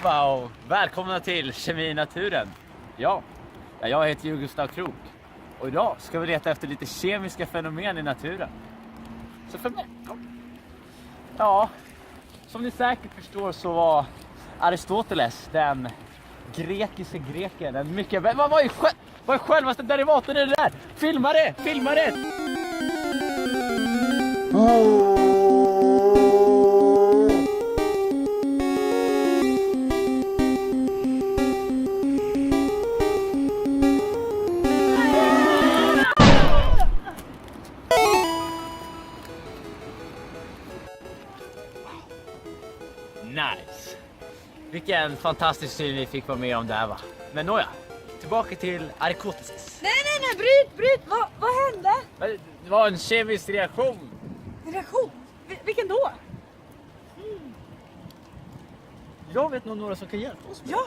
allihopa och välkomna till Kemi i naturen. Jag heter Gustav Krok och idag ska vi leta efter lite kemiska fenomen i naturen. Så för mig, ja, som ni säkert förstår så var Aristoteles den grekiska greken, en mycket... Vad är självaste derivaten i det där? Filma det! Nice! Vilken fantastisk syn vi fick vara med om där, va? Men nåja, tillbaka till Aristoteles. Nej, bryt! Vad hände? Det var en kemisk reaktion. Reaktion? Vilken då? Jag vet nog några som kan hjälpa oss med. Ja!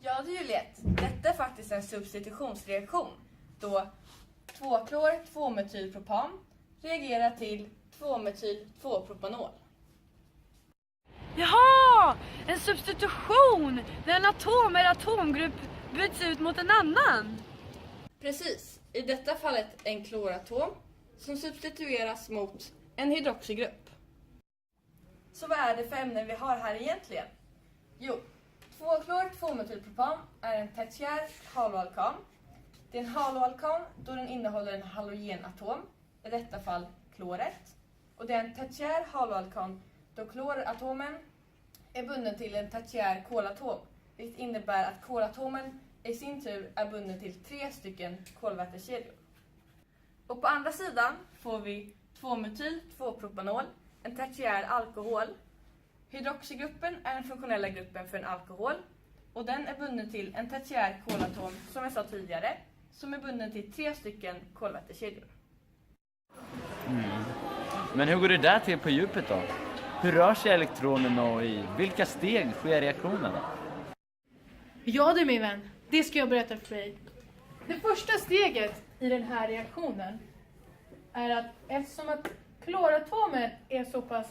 Ja, det är ju lätt. Detta är faktiskt en substitutionsreaktion då 2-klor-2-metylpropan reagerar till 2-metyl-2-propanol. Jaha! En substitution! När en atom eller atomgrupp byts ut mot en annan. Precis. I detta fallet en kloratom som substitueras mot en hydroxygrupp. Så vad är det för ämnen vi har här egentligen? Jo, 2-klor-2-metylpropan är en tertiär haloalkan. Det är en haloalkan då den innehåller en halogenatom, i detta fall kloret. Och det är en tertiär haloalkan då kloratomen är bunden till en tertiär kolatom. Vilket innebär att kolatomen i sin tur är bunden till 3 stycken kolvätekedjor. Och på andra sidan får vi 2-metyl-2-propanol, en tertiär alkohol. Hydroxygruppen är den funktionella gruppen för en alkohol och den är bunden till en tertiär kolatom, som jag sa tidigare, som är bunden till 3 stycken kolvätekedjor. Men hur går det där till på djupet då? Hur rör sig elektronerna och i vilka steg sker reaktionerna? Ja du min vän, det ska jag berätta för dig. Det första steget i den här reaktionen är att eftersom att kloratomen är så pass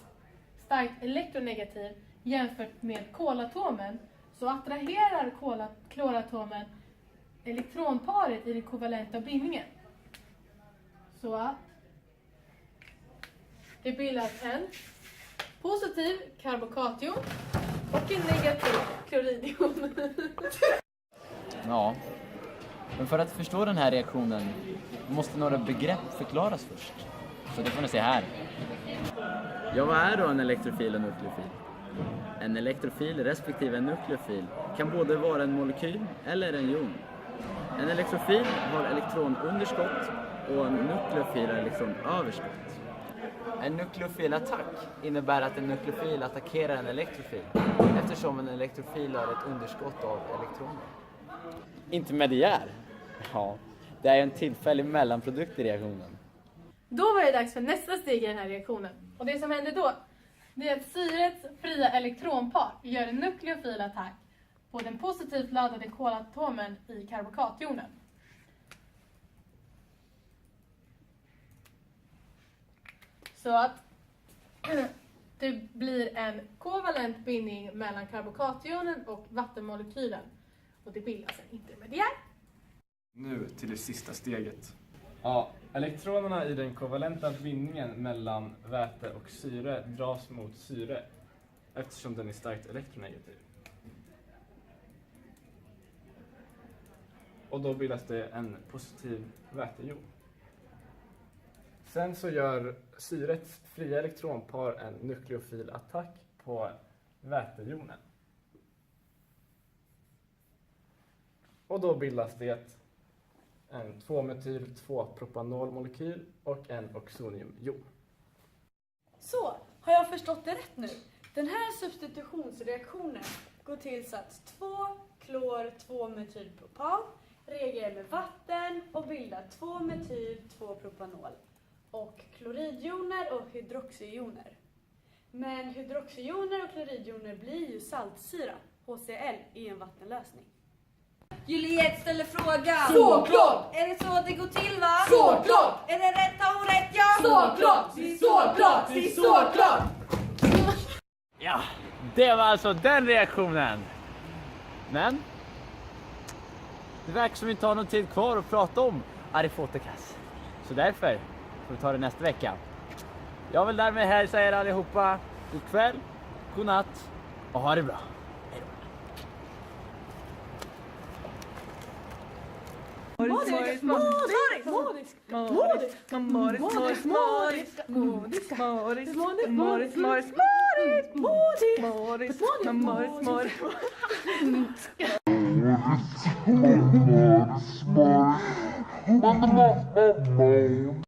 starkt elektronegativ jämfört med kolatomen så attraherar kloratomen elektronparet i den kovalenta bindningen. Så att det bildas en positiv karbokation och en negativ kloridion. Ja, men för att förstå den här reaktionen måste några begrepp förklaras först. Så det får ni se här. Ja, vad är då en elektrofil och nukleofil? En elektrofil respektive en nukleofil kan både vara en molekyl eller en jon. En elektrofil har elektronunderskott och en nukleofil har elektronöverskott. En nukleofil attack innebär att en nukleofil attackerar en elektrofil eftersom en elektrofil har ett underskott av elektroner. Intermediär? Ja, det är en tillfällig mellanprodukt i reaktionen. Då var det dags för nästa steg i den här reaktionen. Och det som händer då, det är att syrets fria elektronpar gör en nukleofil attack på den positivt laddade kolatomen i karbokationen. Så att det blir en kovalent bindning mellan karbokationen och vattenmolekylen. Och det bildas en intermediär. Nu till det sista steget. Ja, elektronerna i den kovalenta bindningen mellan väte och syre dras mot syre eftersom den är starkt elektronegativ. Och då bildas det en positiv vätejon. Sen så gör syrets fria elektronpar en nukleofil attack på vätejonen. Och då bildas det en 2-metyl-2-propanolmolekyl och en oxoniumjon. Så, har jag förstått det rätt nu? Den här substitutionsreaktionen går till så att 2-klor-2-metylpropan reagerar med vatten och bildar 2-metyl-2-propanol och kloridjoner och hydroxyjoner. Men hydroxyjoner och kloridjoner blir ju saltsyra, HCl, i en vattenlösning. Juliette ställer frågan. Såklart! Är det så det går till va? Såklart! Är det rätt? Har hon rätt ja? Såklart! Det är såklart! Det är såklart! Ja, det var alltså den reaktionen. Men det verkar som vi inte har någon tid kvar att prata om Aristoteles. Så därför får vi ta det nästa vecka. Jag vill därmed hälsa er allihopa god kväll, god natt och ha det bra. Hej då.